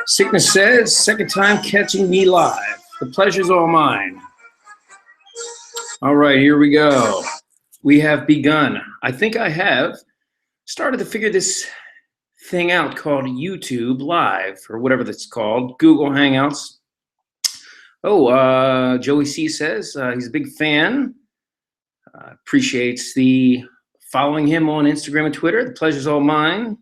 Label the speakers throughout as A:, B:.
A: Sickness says, second time catching me live. The pleasure's all mine. All right, here we go. We have begun. I think I have started to figure this thing out called YouTube Live, or whatever that's called, Google Hangouts. Oh, Joey C says he's a big fan. Appreciates the following him on Instagram and Twitter. The pleasure's all mine.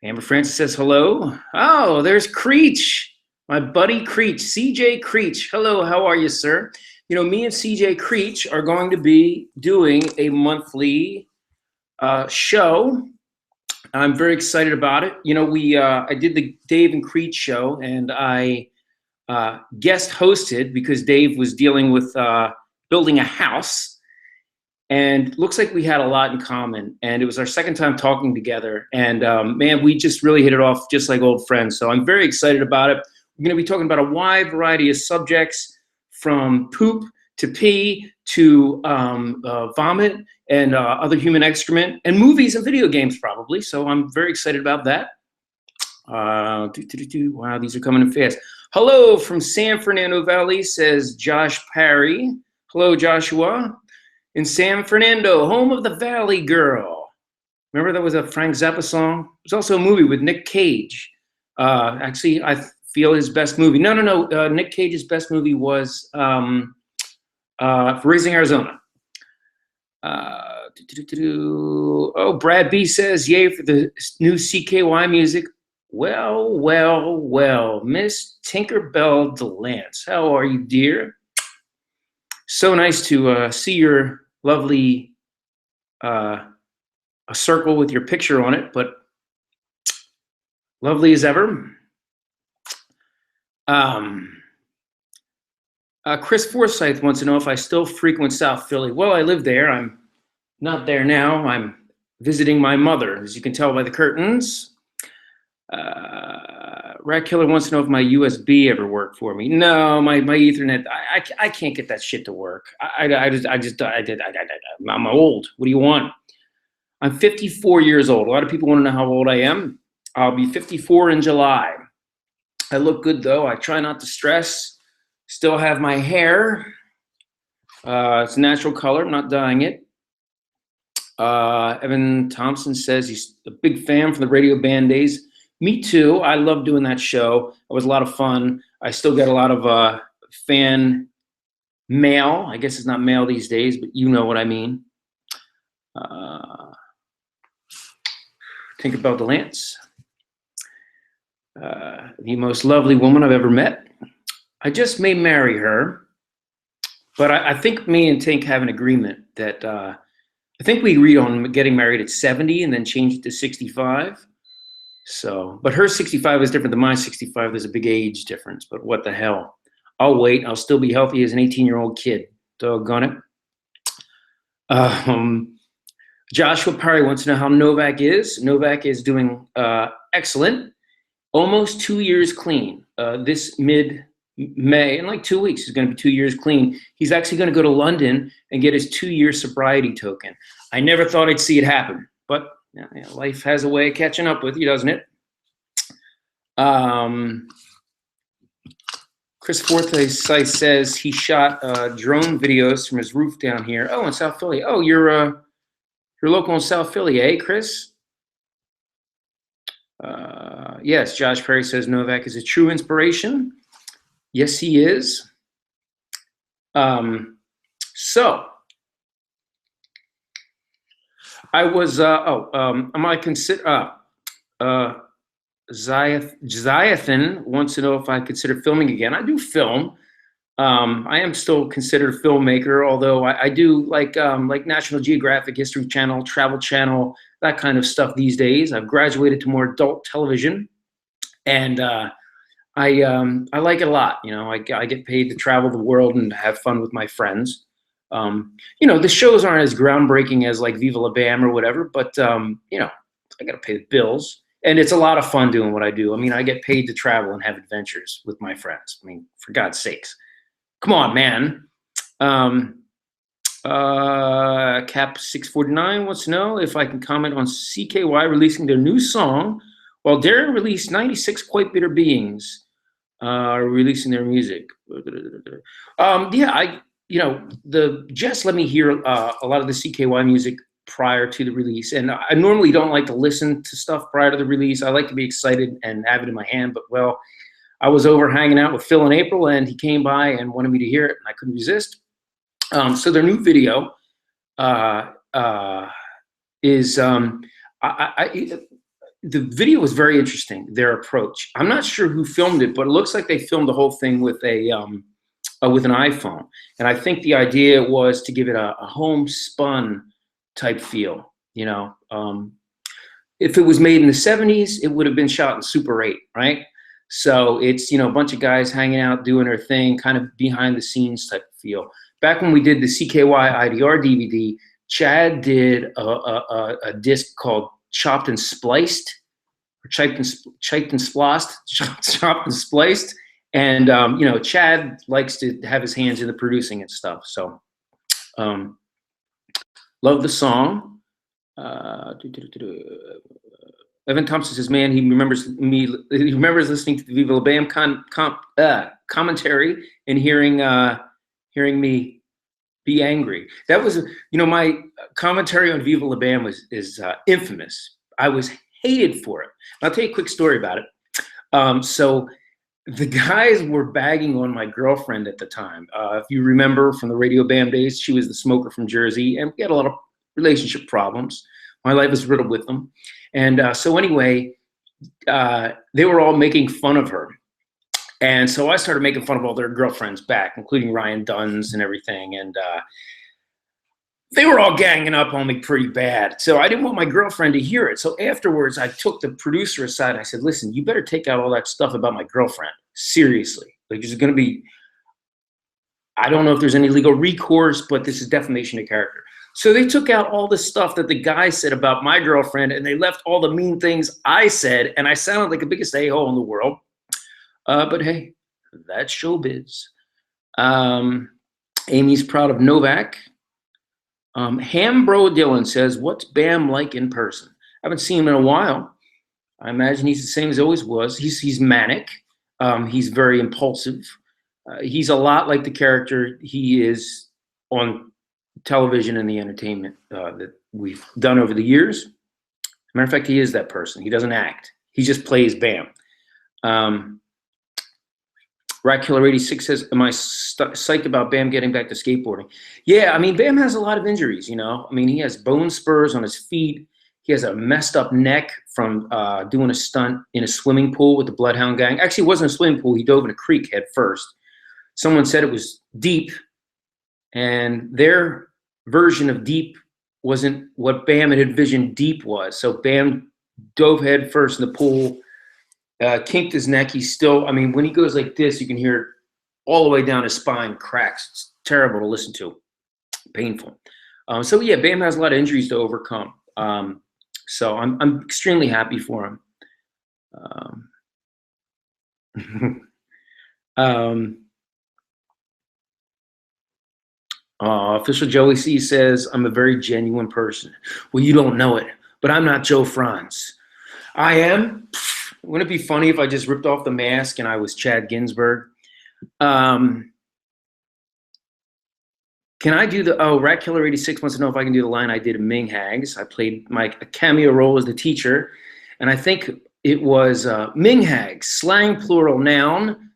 A: Amber Francis says hello. Oh, there's Creech, my buddy Creech, CJ Creech. Hello, how are you, sir? You know, me and CJ Creech are going to be doing a monthly show. I'm very excited about it. You know, I did the Dave and Creech show, and I guest hosted because Dave was dealing with building a house. And looks like we had a lot in common, and it was our second time talking together. And man, we just really hit it off just like old friends. So I'm very excited about it. We're going to be talking about a wide variety of subjects, from poop to pee to vomit and other human excrement, and movies and video games probably. So I'm very excited about that. Wow, these are coming in fast. Hello from San Fernando Valley, says Josh Parry. Hello, Joshua. In San Fernando, home of the Valley Girl. Remember that was a Frank Zappa song? It was also a movie with Nick Cage. Actually, I feel his best movie. No. Nick Cage's best movie was Raising Arizona. Oh, Brad B says, yay for the new CKY music. Well, Miss Tinkerbell DeLance. How are you, dear? So nice to see your lovely a circle with your picture on it, but lovely as ever. Chris Forsyth wants to know if I still frequent South Philly. Well, I live there. I'm not there now. I'm visiting my mother, as you can tell by the curtains. Rat Killer wants to know if my USB ever worked for me. No, my Ethernet, I can't get that shit to work. I'm old. What do you want? I'm 54 years old. A lot of people want to know how old I am. I'll be 54 in July. I look good though. I try not to stress. Still have my hair. It's natural color. I'm not dyeing it. Evan Thompson says he's a big fan from the radio band days. Me too. I love doing that show. It was a lot of fun. I still get a lot of fan mail. I guess it's not mail these days, but you know what I mean. Tinkerbell DeLance. The most lovely woman I've ever met. I just may marry her, but I think me and Tink have an agreement that I think we agreed on getting married at 70 and then change it to 65. So, but her 65 is different than my 65. There's a big age difference, but what the hell? I'll wait. I'll still be healthy as an 18-year-old kid. Doggone it. Joshua Parry wants to know how Novak is. Novak is doing excellent. Almost 2 years clean. This mid-May, in like 2 weeks, is going to be 2 years clean. He's actually going to go to London and get his 2-year sobriety token. I never thought I'd see it happen, but yeah, life has a way of catching up with you, doesn't it? Chris Forte says he shot drone videos from his roof down here. Oh, in South Philly. Oh, you're local in South Philly, eh, Chris? Yes, Josh Perry says Novak is a true inspiration. Yes, he is. So I was, am I consider, Ziathan wants to know if I consider filming again. I do film. I am still considered a filmmaker, although I do like National Geographic, History Channel, Travel Channel, that kind of stuff these days. I've graduated to more adult television, and I like it a lot. You know, I get paid to travel the world and have fun with my friends. You know, the shows aren't as groundbreaking as like Viva La Bam or whatever, but you know, I got to pay the bills, and it's a lot of fun doing what I do. I mean, I get paid to travel and have adventures with my friends. I mean, for God's sakes, come on, man. Cap 649 wants to know if I can comment on CKY releasing their new song Well, Darren released 96 Quite Bitter Beings are releasing their music. Yeah, the Jess let me hear a lot of the CKY music prior to the release, and I normally don't like to listen to stuff prior to the release. I like to be excited and have it in my hand, but well, I was over hanging out with Phil in April, and he came by and wanted me to hear it, and I couldn't resist. So their new video is the video was very interesting. Their approach. I'm not sure who filmed it, but it looks like they filmed the whole thing with with an iPhone, and I think the idea was to give it a homespun type feel. If it was made in the 70s, it would have been shot in Super 8, right? So it's a bunch of guys hanging out doing their thing, kind of behind the scenes type of feel. Back when we did the CKY IDR DVD, Chad did a disc called Chopped and Spliced, or Chopped and Spliced, and Chad likes to have his hands in the producing and stuff. So, love the song. Evan Thompson says, "Man, he remembers me. He remembers listening to the Viva La Bam commentary and hearing me be angry." That was, my commentary on Viva La Bam is infamous. I was hated for it. I'll tell you a quick story about it. So the guys were bagging on my girlfriend at the time. If you remember from the Radio Bam days, she was the smoker from Jersey, and we had a lot of relationship problems. My life was riddled with them. And so anyway, they were all making fun of her. And so I started making fun of all their girlfriends back, including Ryan Dunn's and everything. And they were all ganging up on me pretty bad. So I didn't want my girlfriend to hear it. So afterwards, I took the producer aside and I said, "Listen, you better take out all that stuff about my girlfriend. Seriously. Like, there's going to be, I don't know if there's any legal recourse, but this is defamation of character." So they took out all the stuff that the guy said about my girlfriend, and they left all the mean things I said, and I sounded like the biggest a-hole in the world. But hey, that's showbiz. Amy's proud of Novak. Hambro Dylan says, "What's Bam like in person?" I haven't seen him in a while. I imagine he's the same as he always was. He's manic. He's very impulsive. He's a lot like the character he is on television and the entertainment that we've done over the years. Matter of fact, he is that person. He doesn't act. He just plays Bam. Ratkiller86 says, "Am I psyched about Bam getting back to skateboarding?" Yeah, I mean, Bam has a lot of injuries, I mean, he has bone spurs on his feet. He has a messed up neck from doing a stunt in a swimming pool with the Bloodhound Gang. Actually, it wasn't a swimming pool. He dove in a creek head first. Someone said it was deep, and their version of deep wasn't what Bam had envisioned deep was. So Bam dove head first in the pool, kinked his neck. He's still, I mean, when he goes like this, you can hear it all the way down his spine, cracks. It's terrible to listen to, painful. So yeah, Bam has a lot of injuries to overcome. So I'm extremely happy for him. Official Joey C says, "I'm a very genuine person." Well, you don't know it, but I'm not Joe FRANTZ. I am. Wouldn't it be funny if I just ripped off the mask and I was Chad Ginsburg? Can I do the, Ratkiller86 wants to know if I can do the line I did in Ming Hags. I played a cameo role as the teacher, and I think it was Ming Hags, slang plural noun,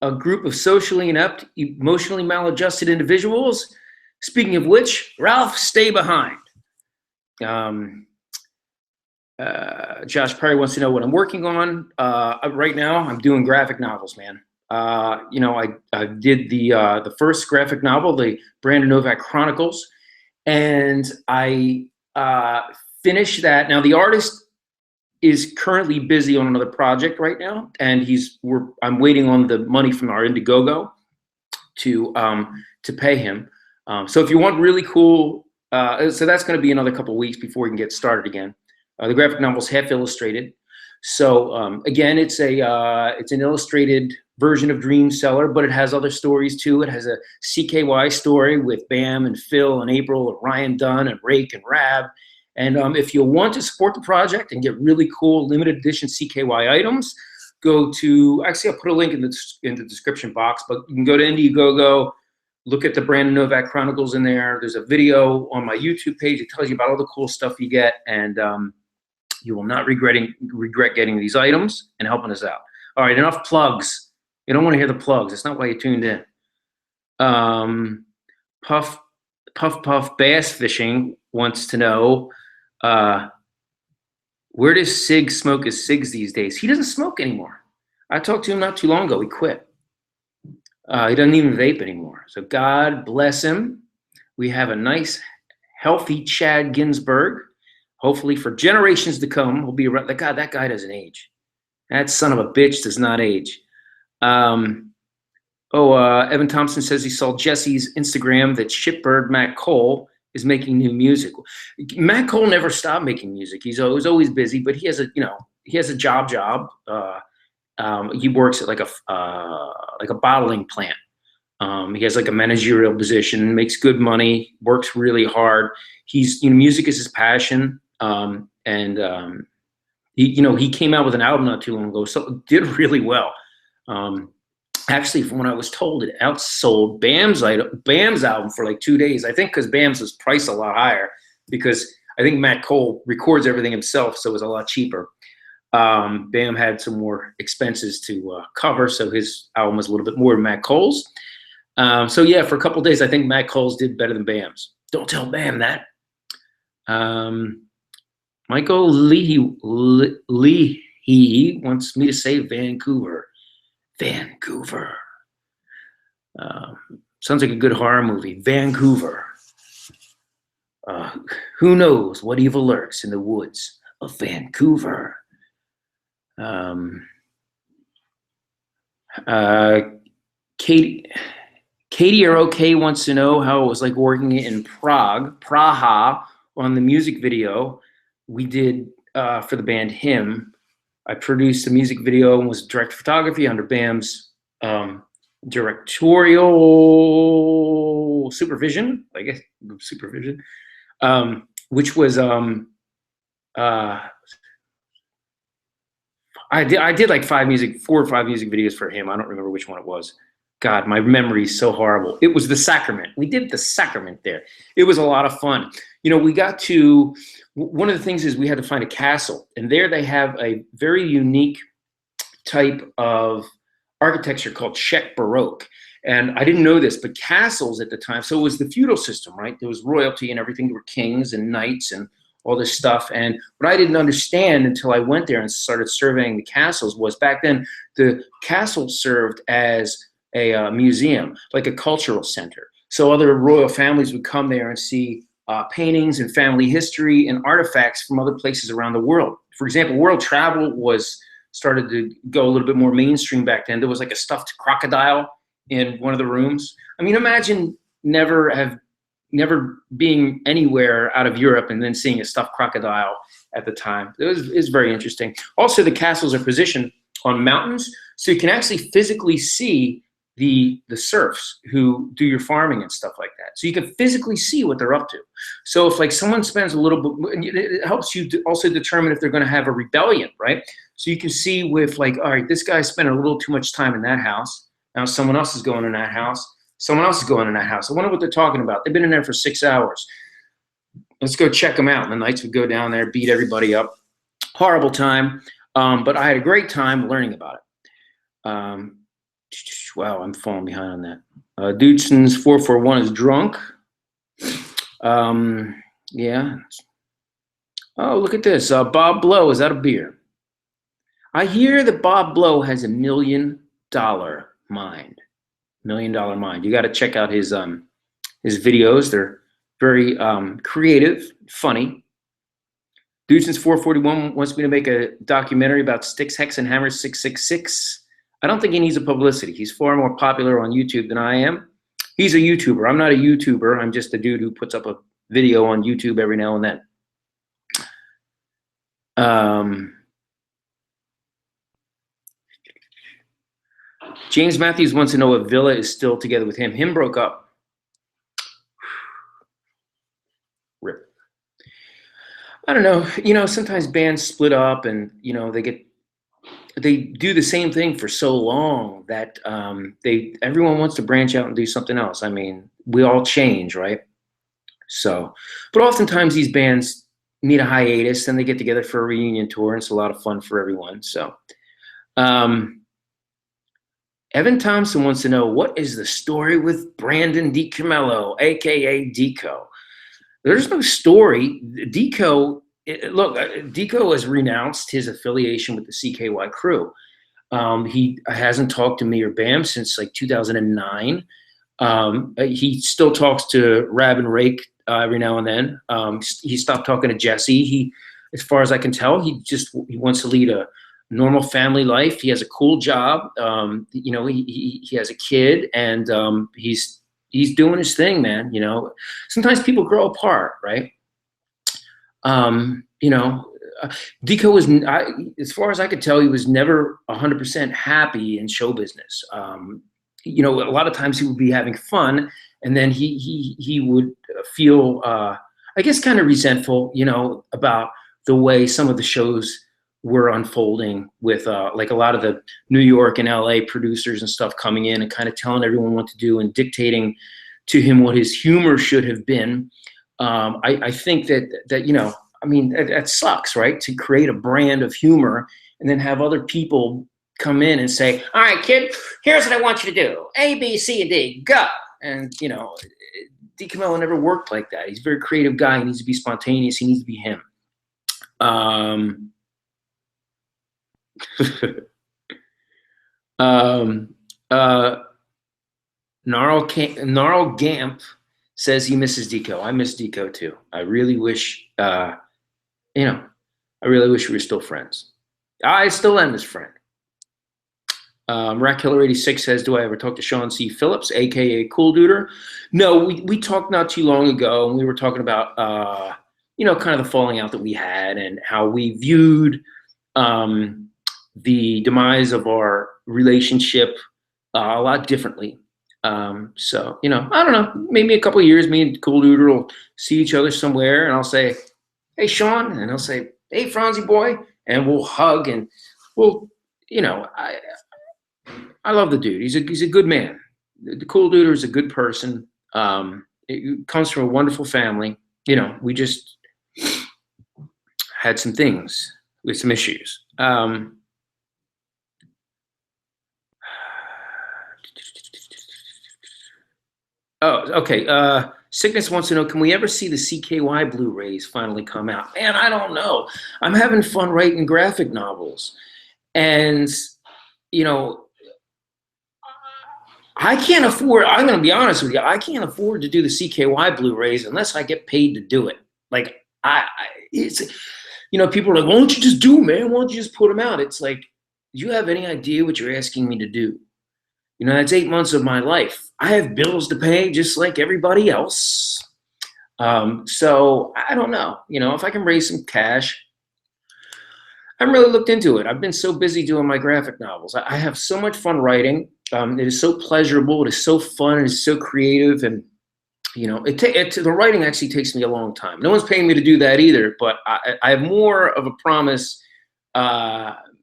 A: a group of socially inept, emotionally maladjusted individuals. Speaking of which, Ralph, stay behind. Josh Perry wants to know what I'm working on. Right now, I'm doing graphic novels, man. I did the first graphic novel, the Brandon Novak Chronicles, and I finished that. Now, the artist is currently busy on another project right now, and I'm waiting on the money from our Indiegogo to pay him. So if you want really cool, so that's going to be another couple of weeks before we can get started again. The graphic novel's half illustrated. So again, it's an illustrated version of Dream Seller, but it has other stories too. It has a CKY story with Bam and Phil and April and Ryan Dunn and Rake and Rab. And if you want to support the project and get really cool limited edition CKY items, go to, actually I'll put a link in the description box, but you can go to Indiegogo, look at the Brandon Novak Chronicles in there. There's a video on my YouTube page. It tells you about all the cool stuff you get, and you will not regret getting these items and helping us out. All right, enough plugs. You don't want to hear the plugs. That's not why you tuned in. Puff Bass Fishing wants to know, where does Sig smoke his cigs these days? He doesn't smoke anymore. I talked to him not too long ago. He quit. He doesn't even vape anymore. So God bless him. We have a nice, healthy Chad Ginsburg. Hopefully for generations to come, he'll be around. That guy doesn't age. That son of a bitch does not age. Evan Thompson says he saw Jesse's Instagram that Shitbird Matt Cole is making new music. Matt Cole never stopped making music. He's always busy, but he has a job. He works at like a bottling plant. He has like a managerial position, makes good money, works really hard. Music is his passion. He came out with an album not too long ago, so it did really well. Actually, from what I was told, it outsold Bam's album for like 2 days. I think because Bam's was priced a lot higher, because I think Matt Cole records everything himself, so it was a lot cheaper. Bam had some more expenses to cover, so his album was a little bit more than Matt Cole's. So yeah, for a couple of days, I think Matt Cole's did better than Bam's. Don't tell Bam that. Michael Leahy wants me to say Vancouver. Vancouver. Sounds like a good horror movie. Vancouver. Who knows what evil lurks in the woods of Vancouver? Katie ROK wants to know how it was like working in Praha, on the music video we did for the band Him. I produced a music video and was director of photography under Bam's directorial supervision, I guess, which was I did like 4 or 5 music videos for him. I don't remember which one it was. God, my memory is so horrible. It was The Sacrament. We did The Sacrament there. It was a lot of fun. We got to, one of the things is we had to find a castle, and there they have a very unique type of architecture called Czech Baroque. And I didn't know this, but castles at the time, so it was the feudal system, right? There was royalty and everything. There were kings and knights and all this stuff. And what I didn't understand until I went there and started surveying the castles was, back then, the castle served as a museum, like a cultural center. So other royal families would come there and see paintings and family history and artifacts from other places around the world. For example, world travel started to go a little bit more mainstream back then. There was like a stuffed crocodile in one of the rooms. I mean, imagine never being anywhere out of Europe and then seeing a stuffed crocodile at the time. It was very interesting. Also, the castles are positioned on mountains, so you can actually physically see the serfs who do your farming and stuff like that. So you can physically see what they're up to. So if like someone spends a little bit, it helps you to also determine if they're going to have a rebellion, right? So you can see with like, all right, this guy spent a little too much time in that house. Now someone else is going in that house. Someone else is going in that house. I wonder what they're talking about. They've been in there for 6 hours. Let's go check them out. And the knights would go down there, beat everybody up. Horrible time. But I had a great time learning about it. Wow, I'm falling behind on that. Dudeson's 441 is drunk. Yeah. Oh, look at this. Bob Blow, is that a beer? I hear that Bob Blow has $1 million mind. $1 million mind. You got to check out his videos. They're very creative, funny. Dudeson's 441 wants me to make a documentary about Sticks, Hex, and Hammer 666. I don't think he needs a publicity. He's far more popular on YouTube than I am. He's a YouTuber. I'm not a YouTuber. I'm just a dude who puts up a video on YouTube every now and then. James Matthews wants to know if Villa is still together with him. Him broke up. Rip. I don't know, you know, sometimes bands split up and, you know, they do the same thing for so long that everyone wants to branch out and do something else. I mean, we all change, right? So, but oftentimes these bands need a hiatus and they get together for a reunion tour, and it's a lot of fun for everyone. So, um, Evan Thompson wants to know, what is the story with Brandon DiCamillo, aka Deco? There's no story. Deco, look, Deco has renounced his affiliation with the CKY crew. He hasn't talked to me or Bam since like 2009. He still talks to Rab and Rake every now and then. He stopped talking to Jesse. As far as I can tell, he wants to lead a normal family life. He has a cool job. You know, he has a kid, and he's doing his thing, man. You know, sometimes people grow apart, right? You know, Deco was, as far as I could tell, he was never 100% happy in show business. You know, a lot of times he would be having fun, and then he would feel, I guess, kind of resentful, you know, about the way some of the shows were unfolding with like a lot of the New York and LA producers and stuff coming in and kind of telling everyone what to do and dictating to him what his humor should have been. I think that you know, I mean, that sucks, right? To create a brand of humor and then have other people come in and say, all right, kid, here's what I want you to do. A, B, C, and D, go. And, you know, DiCamillo never worked like that. He's a very creative guy. He needs to be spontaneous. He needs to be him. Gnarl Gamp says he misses Deco. I miss Deco too. I really wish, you know, I really wish we were still friends. I still am his friend. Rack Killer 86 says, do I ever talk to Sean C. Phillips, aka Cool Duder? No, we talked not too long ago, and we were talking about you know, kind of the falling out that we had and how we viewed the demise of our relationship a lot differently. So, you know, I don't know, maybe a couple of years, me and Cool Duder will see each other somewhere, and I'll say, hey, Sean, and he'll say, hey, Franzi boy, and we'll hug, and we'll, you know, I love the dude. He's a good man. The Cool Duder is a good person. It comes from a wonderful family. You know, we just had some things with some issues. Oh, okay. Sickness wants to know, can we ever see the CKY Blu-rays finally come out? Man, I don't know. I'm having fun writing graphic novels. And, you know, I can't afford, I'm going to be honest with you, I can't afford to do the CKY Blu-rays unless I get paid to do it. Like, it's, you know, people are like, why don't you just do them, man? Why don't you just put them out? It's like, do you have any idea what you're asking me to do? You know, that's 8 months of my life. I have bills to pay just like everybody else. So I don't know, you know, if I can raise some cash. I haven't really looked into it. I've been so busy doing my graphic novels. I have so much fun writing. It is so pleasurable. It is so fun. It is so creative. And, you know, the writing actually takes me a long time. No one's paying me to do that either, but I have more of a promise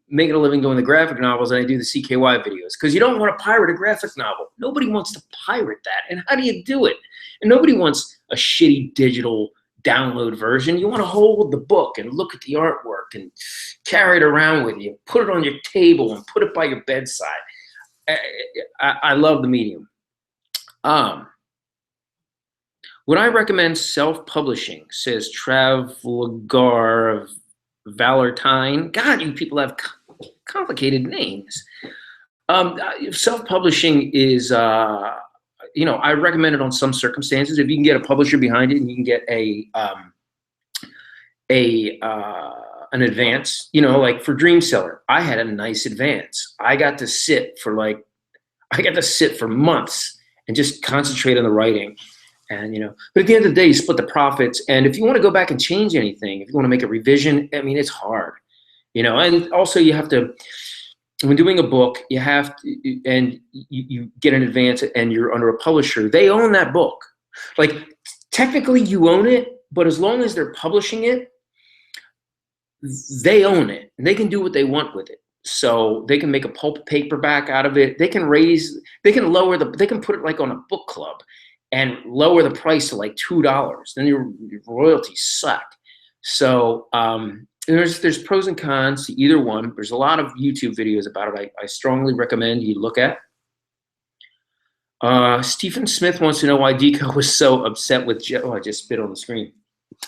A: making a living doing the graphic novels than I do the CKY videos, because you don't want to pirate a graphic novel. Nobody wants to pirate that. And how do you do it? And nobody wants a shitty digital download version. You want to hold the book and look at the artwork and carry it around with you, put it on your table and put it by your bedside. I love the medium. Would I recommend self-publishing, says Travagar of Valentine. God, you people have complicated names. Self-publishing is, you know, I recommend it on some circumstances. If you can get a publisher behind it and you can get an advance, you know, like for Dream Seller, I had a nice advance. I got to sit for months and just concentrate on the writing. And, you know, but at the end of the day, you split the profits. And if you want to go back and change anything, if you want to make a revision, I mean, it's hard, you know. And also you have to, when doing a book, you have to, and you get an advance and you're under a publisher, they own that book. Like, technically you own it, but as long as they're publishing it, they own it and they can do what they want with it. So they can make a pulp paperback out of it. They can they can put it like on a book club and lower the price to like $2. Then your royalties suck. So there's pros and cons to either one. There's a lot of YouTube videos about it. I strongly recommend you look at. Stephen Smith wants to know why Deco was so upset with Jeff. Oh, I just spit on the screen.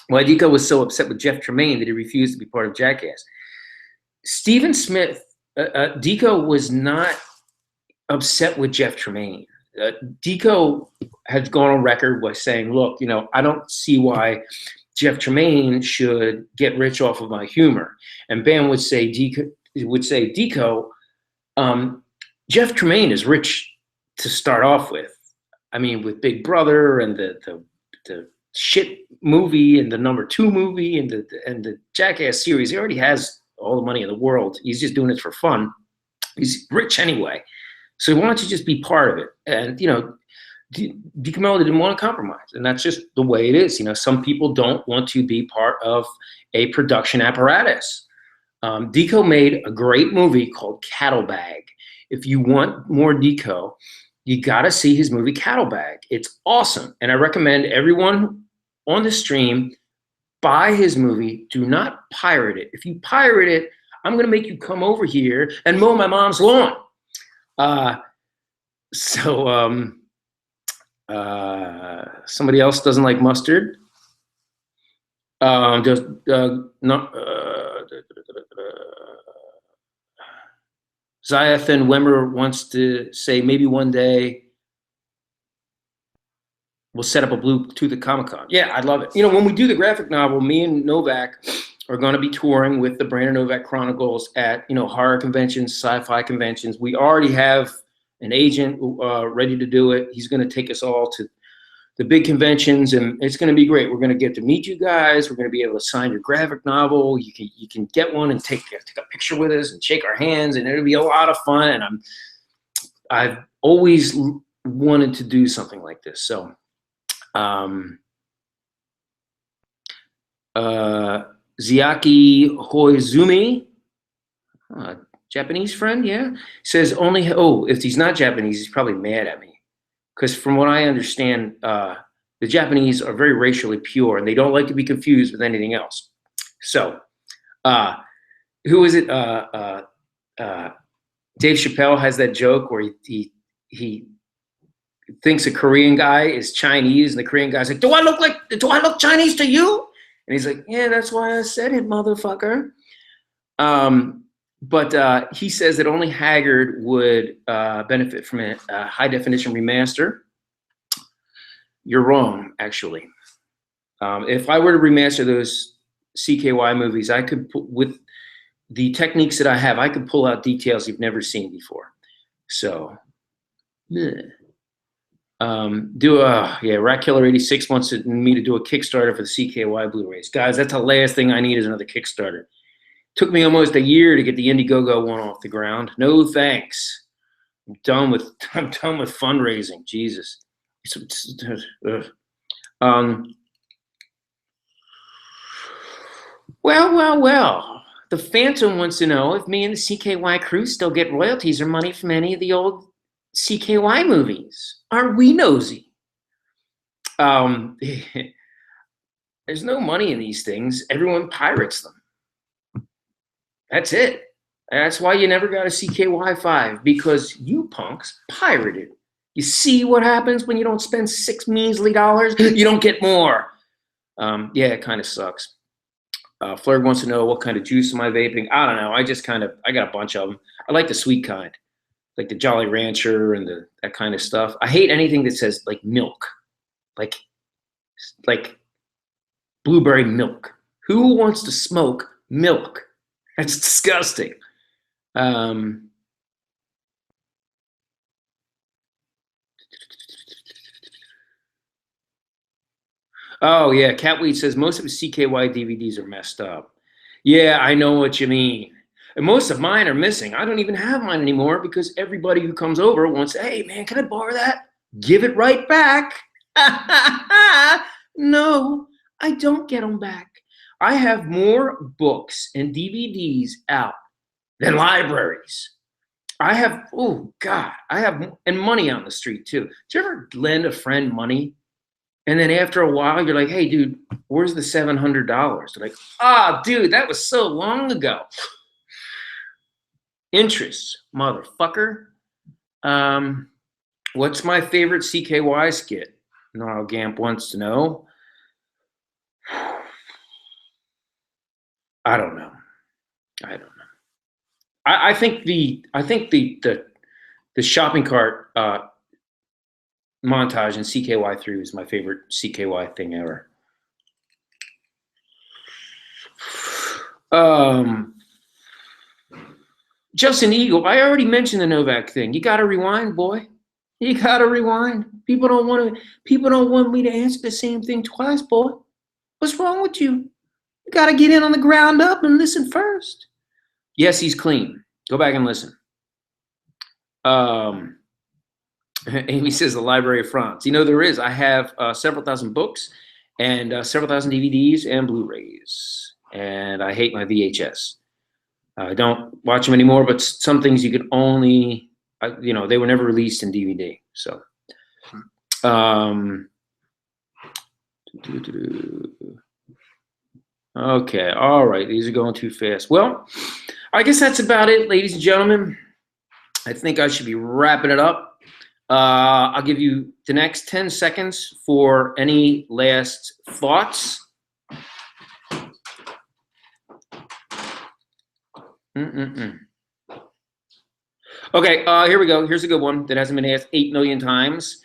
A: Why Deco was so upset with Jeff Tremaine that he refused to be part of Jackass. Stephen Smith, Deco was not upset with Jeff Tremaine. Deco has gone on record by saying, look, I don't see why Jeff Tremaine should get rich off of my humor. And Bam would say, Deco, Jeff Tremaine is rich to start off with. I mean, with Big Brother and the shit movie and the #2 movie and the Jackass series, he already has all the money in the world. He's just doing it for fun. He's rich anyway. So why don't you just be part of it? And, DiCamillo didn't want to compromise. And that's just the way it is. Some people don't want to be part of a production apparatus. Deco made a great movie called Cattlebag. If you want more Deco, you got to see his movie Cattlebag. It's awesome. And I recommend everyone on the stream buy his movie. Do not pirate it. If you pirate it, I'm going to make you come over here and mow my mom's lawn. Somebody else doesn't like mustard. Zathan Wemmer wants to say maybe one day we'll set up a Bluetooth at Comic-Con. Yeah, I'd love it. When we do the graphic novel, me and Novak are going to be touring with the Brandon Novak Chronicles at, horror conventions, sci-fi conventions. We already have an agent ready to do it. He's going to take us all to the big conventions, and it's going to be great. We're going to get to meet you guys. We're going to be able to sign your graphic novel. You can get one and take a picture with us and shake our hands, and it'll be a lot of fun. And I've always wanted to do something like this. So, Ziaki Hoizumi, Japanese friend, yeah, says if he's not Japanese, he's probably mad at me. Because from what I understand, the Japanese are very racially pure, and they don't like to be confused with anything else. So, who is it? Dave Chappelle has that joke where he thinks a Korean guy is Chinese, and the Korean guy's like, do I look Chinese to you? And he's like, yeah, that's why I said it, motherfucker. But he says that only Haggard would benefit from a high definition remaster. You're wrong, actually. If I were to remaster those CKY movies, I could with the techniques that I have, I could pull out details you've never seen before. So, Rat Killer 86 wants me to do a Kickstarter for the CKY Blu-rays. Guys, that's the last thing I need is another Kickstarter. Took me almost a year to get the Indiegogo one off the ground. No thanks. I'm done with fundraising. Jesus. Well. The Phantom wants to know if me and the CKY crew still get royalties or money from any of the old CKY movies. Are we nosy? There's no money in these things. Everyone pirates them. That's it. That's why you never got a CKY 5, because you punks pirated. You see what happens when you don't spend $6 measly? You don't get more. Yeah, it kind of sucks. Flurg wants to know what kind of juice am I vaping? I don't know. I got a bunch of them. I like the sweet kind, like the Jolly Rancher and that kind of stuff. I hate anything that says like milk, like blueberry milk. Who wants to smoke milk? That's disgusting. Oh, yeah. Catweed says most of his CKY DVDs are messed up. Yeah, I know what you mean. And most of mine are missing. I don't even have mine anymore because everybody who comes over wants, hey, man, can I borrow that? Give it right back. No, I don't get them back. I have more books and DVDs out than libraries. I have, oh God, I have, and money on the street too. Do you ever lend a friend money? And then after a while, you're like, hey, dude, where's the $700? They're like, dude, that was so long ago. Interest, motherfucker. What's my favorite CKY skit? Gnarl Gamp wants to know. I don't know. I think the shopping cart montage in CKY3 is my favorite CKY thing ever. Justin Eagle, I already mentioned the Novak thing. You got to rewind, boy. You got to rewind. People don't want me to answer the same thing twice, boy. What's wrong with you? You got to get in on the ground up and listen first. Yes, he's clean. Go back and listen. Amy says the Library of FRANTZ. You know, there is. I have several thousand books and several thousand DVDs and Blu-rays. And I hate my VHS. I don't watch them anymore, but some things you could only, they were never released in DVD. So, okay, all right. These are going too fast. Well, I guess that's about it, ladies and gentlemen. I think I should be wrapping it up. I'll give you the next 10 seconds for any last thoughts. Okay, here we go. Here's a good one that hasn't been asked 8 million times.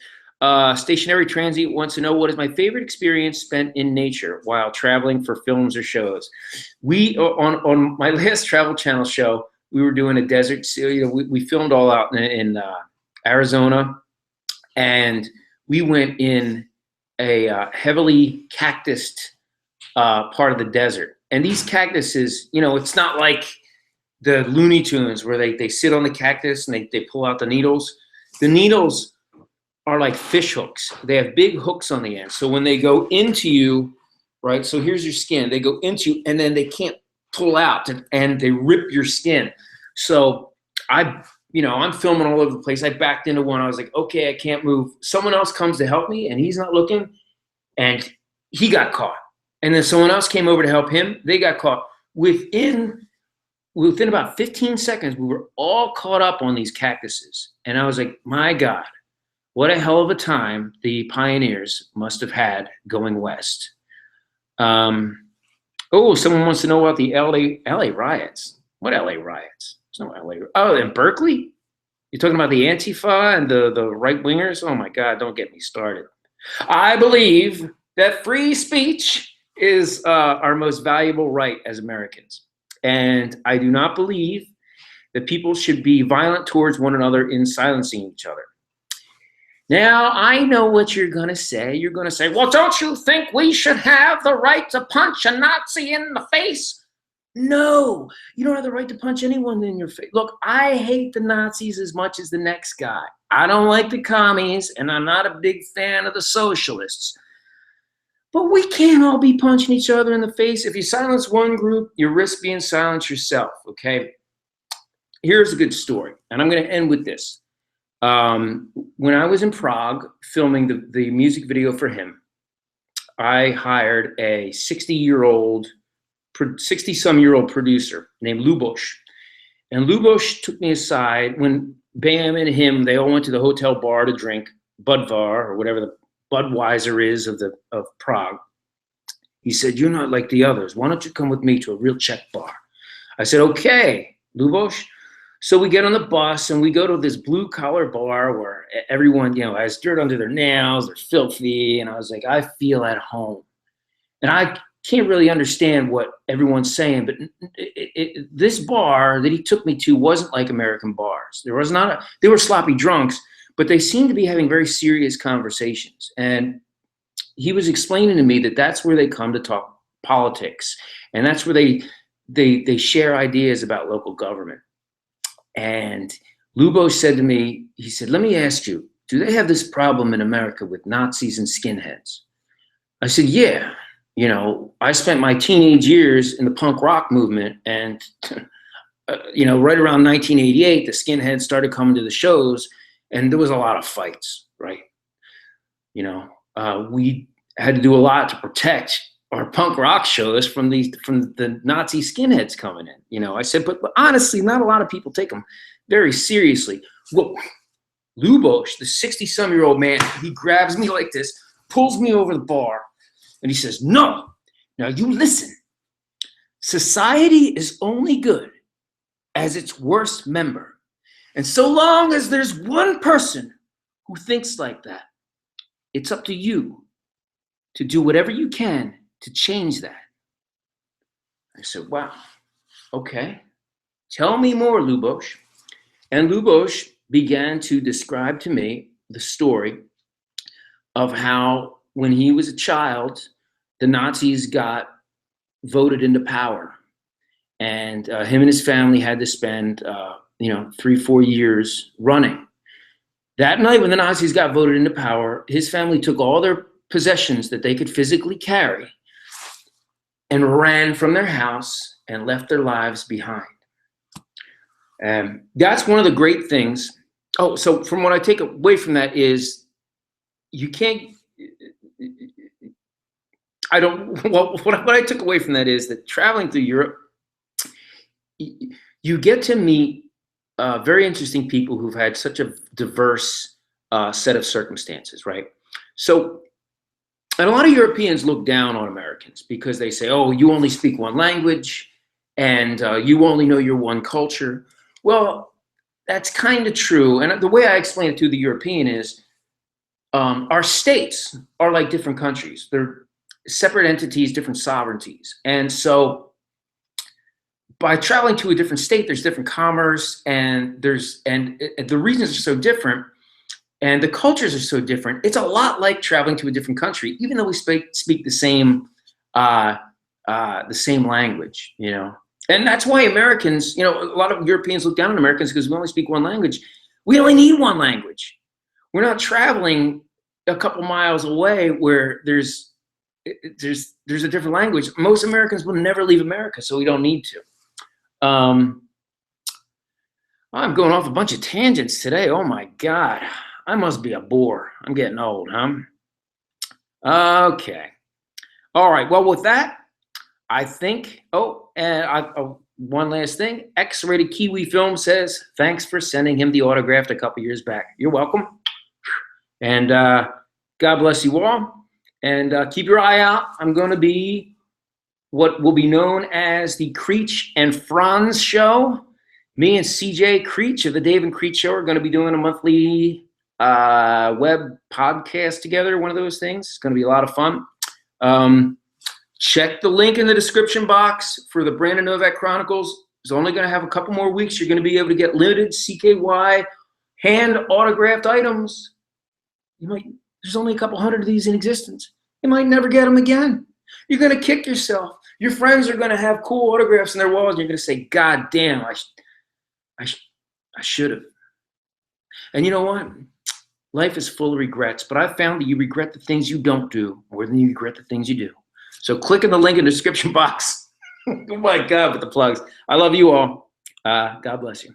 A: Stationary Transient wants to know, what is my favorite experience spent in nature while traveling for films or shows? We, on my last Travel Channel show, we were doing a desert, we filmed all out in Arizona, and we went in a heavily cactused part of the desert. And these cactuses, it's not like the Looney Tunes where they sit on the cactus and they pull out the needles. The needles are like fish hooks. They have big hooks on the end. So when they go into you, right, so here's your skin. They go into you and then they can't pull out and they rip your skin. So I'm filming all over the place. I backed into one. I was like, okay, I can't move. Someone else comes to help me and he's not looking and he got caught. And then someone else came over to help him. They got caught. Within about 15 seconds, we were all caught up on these cactuses. And I was like, my God, what a hell of a time the pioneers must have had going west. Someone wants to know about the LA riots. What LA riots? There's no LA. Oh, in Berkeley? You're talking about the Antifa and the right-wingers? Oh, my God, don't get me started. I believe that free speech is our most valuable right as Americans. And I do not believe that people should be violent towards one another in silencing each other. Now, I know what you're going to say. You're going to say, well, don't you think we should have the right to punch a Nazi in the face? No, you don't have the right to punch anyone in your face. Look, I hate the Nazis as much as the next guy. I don't like the commies, and I'm not a big fan of the socialists. But we can't all be punching each other in the face. If you silence one group, you risk being silenced yourself, okay? Here's a good story, and I'm going to end with this. When I was in Prague filming the music video for him, I hired a 60-some-year-old producer named Luboš. And Luboš took me aside when Bam and him, they all went to the hotel bar to drink Budvar or whatever the Budweiser is of Prague. He said, you're not like the others. Why don't you come with me to a real Czech bar? I said, okay, Luboš. So we get on the bus and we go to this blue collar bar where everyone, has dirt under their nails, they're filthy. And I was like, I feel at home. And I can't really understand what everyone's saying, but this bar that he took me to wasn't like American bars. They were sloppy drunks, but they seemed to be having very serious conversations. And he was explaining to me that that's where they come to talk politics. And that's where they share ideas about local government. And Luboš said to me, he said, let me ask you, do they have this problem in America with Nazis and skinheads? I said, yeah. you know, I spent my teenage years in the punk rock movement, and you know, right around 1988, the skinheads started coming to the shows, and there was a lot of fights, right? You know, we had to do a lot to protect our punk rock shows from the Nazi skinheads coming in. You know, I said, but honestly, not a lot of people take them very seriously. Well, Lubosh, the 60-some-year-old man, he grabs me like this, pulls me over the bar, and he says, "No, now you listen. Society is only good as its worst member. And so long as there's one person who thinks like that, it's up to you to do whatever you can to change that." I said, wow, okay. Tell me more, Lubosh. And Lubosh began to describe to me the story of how when he was a child, the Nazis got voted into power. And him and his family had to spend, 3-4 years running. That night when the Nazis got voted into power, his family took all their possessions that they could physically carry and ran from their house and left their lives behind. That's one of the great things. Oh, so from what I take away from that is you can't, what I took away from that is that traveling through Europe, you get to meet very interesting people who've had such a diverse set of circumstances, right? So, and a lot of Europeans look down on Americans because they say, oh, you only speak one language and you only know your one culture. Well, that's kind of true. And the way I explain it to the European is our states are like different countries. They're separate entities, different sovereignties. And so by traveling to a different state, there's different commerce, and the reasons are so different, and the cultures are so different. It's a lot like traveling to a different country, even though we speak the same language, you know. And that's why Americans, you know, a lot of Europeans look down on Americans because we only speak one language. We only need one language. We're not traveling a couple miles away where there's a different language. Most Americans will never leave America, so we don't need to. I'm going off a bunch of tangents today. Oh my God, I must be a bore. I'm getting old, huh? Okay. All right. Well, with that, I think, one last thing. X-Rated Kiwi Film says, thanks for sending him the autograph a couple years back. You're welcome. And God bless you all. And keep your eye out. I'm going to be what will be known as the Creech and FRANTZ show. Me and CJ Creech of the Dave and Creech show are going to be doing a monthly web podcast together, one of those things. It's going to be a lot of fun. Check the link in the description box for the Brandon Novak Chronicles. It's only going to have a couple more weeks. You're going to be able to get limited CKY hand autographed items. There's only a couple hundred of these in existence. You might never get them again. You're going to kick yourself. Your friends are going to have cool autographs in their walls, and you're going to say, God damn, I should have. And you know what? Life is full of regrets, but I've found that you regret the things you don't do more than you regret the things you do. So click on the link in the description box. Oh my God, with the plugs. I love you all. God bless you.